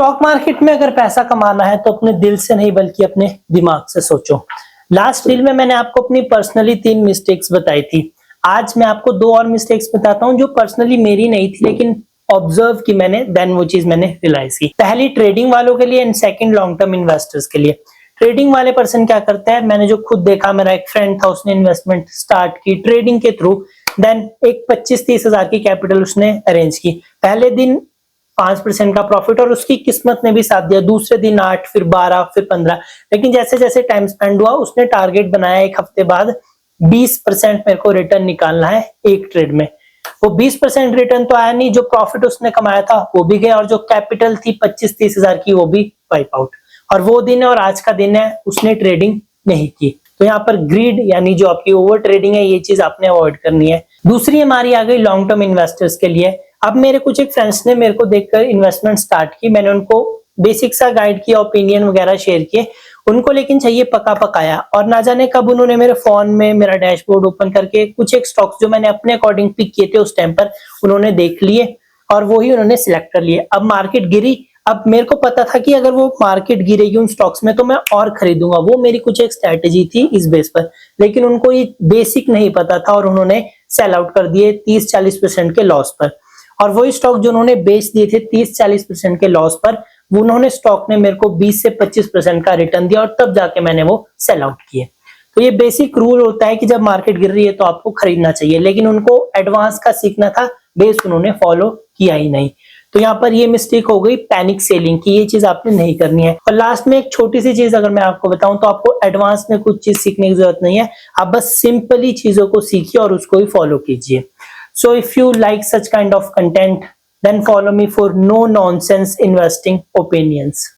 Stock market में अगर पैसा कमाना है तो अपने दिल से नहीं बल्कि अपने दिमाग से सोचो। लास्ट रील में मैंने आपको अपनी पर्सनली 3 मिस्टेक्स बताई थी। आज मैं आपको 2 और मिस्टेक्स बताता हूं जो पर्सनली मेरी नहीं थी लेकिन ऑब्जर्व की मैंने, देन वो चीज मैंने रियलाइज की। पहली ट्रेडिंग वालों के लिए and second long term investors के लिए। ट्रेडिंग वाले पर्सन क्या करते हैं, मैंने जो खुद देखा, मेरा एक फ्रेंड था, उसने इन्वेस्टमेंट स्टार्ट की ट्रेडिंग के थ्रू। देन एक 25-30 हजार की कैपिटल उसने अरेंज की। पहले दिन 5% का प्रॉफिट और उसकी किस्मत ने भी साथ दिया। दूसरे दिन 8, फिर 12, फिर 15। लेकिन जैसे जैसे टाइम स्पेंड हुआ उसने टारगेट बनाया एक हफ्ते बाद 20% मेरे को रिटर्न निकालना है एक ट्रेड में। वो 20% रिटर्न तो आया नहीं, जो प्रॉफिट उसने कमाया था वो भी गया और जो कैपिटल थी 25-30 हजार की वो भी वाइप आउट। और वो दिन है और आज का दिन है, उसने ट्रेडिंग नहीं की। तो यहाँ पर ग्रीड यानी जो आपकी ओवर ट्रेडिंग है, ये चीज आपने अवॉइड करनी है। दूसरी हमारी आ गई लॉन्ग टर्म इन्वेस्टर्स के लिए। अब मेरे कुछ एक फ्रेंड्स ने मेरे को देखकर इन्वेस्टमेंट स्टार्ट की, मैंने उनको बेसिक सा गाइड किया, ओपिनियन वगैरह शेयर किए उनको, लेकिन चाहिए पका पकाया। और ना जाने कब उन्होंने मेरे फोन में मेरा डैशबोर्ड ओपन करके कुछ एक स्टॉक्स जो मैंने अपने अकॉर्डिंग पिक किए थे उस टाइम पर, उन्होंने देख लिए और वो ही उन्होंने सिलेक्ट कर लिए। अब मार्केट गिरी, अब मेरे को पता था कि अगर वो मार्केट गिरेगी उन स्टॉक्स में तो मैं और खरीदूंगा, वो मेरी कुछ एक स्ट्रेटेजी थी इस बेस पर। लेकिन उनको ये बेसिक नहीं पता था और उन्होंने सेल आउट कर दिए 30-40% के लॉस पर। और वही स्टॉक जो उन्होंने बेच दिए थे 30-40% के लॉस पर, वो उन्होंने स्टॉक ने मेरे को 20 से 25% का रिटर्न दिया और तब जाके मैंने वो सेल आउट किए। तो ये बेसिक रूल होता है कि जब मार्केट गिर रही है तो आपको खरीदना चाहिए, लेकिन उनको एडवांस का सीखना था, बेस उन्होंने फॉलो किया ही नहीं। तो यहाँ पर ये मिस्टेक हो गई पैनिक सेलिंग की, ये चीज आपने नहीं करनी है। और लास्ट में एक छोटी सी चीज अगर मैं आपको बताऊं तो आपको एडवांस में कुछ चीज सीखने की जरूरत नहीं है, आप बस सिंपली चीजों को सीखिए और उसको ही फॉलो कीजिए। So if you like such kind of content, then follow me for no nonsense investing opinions.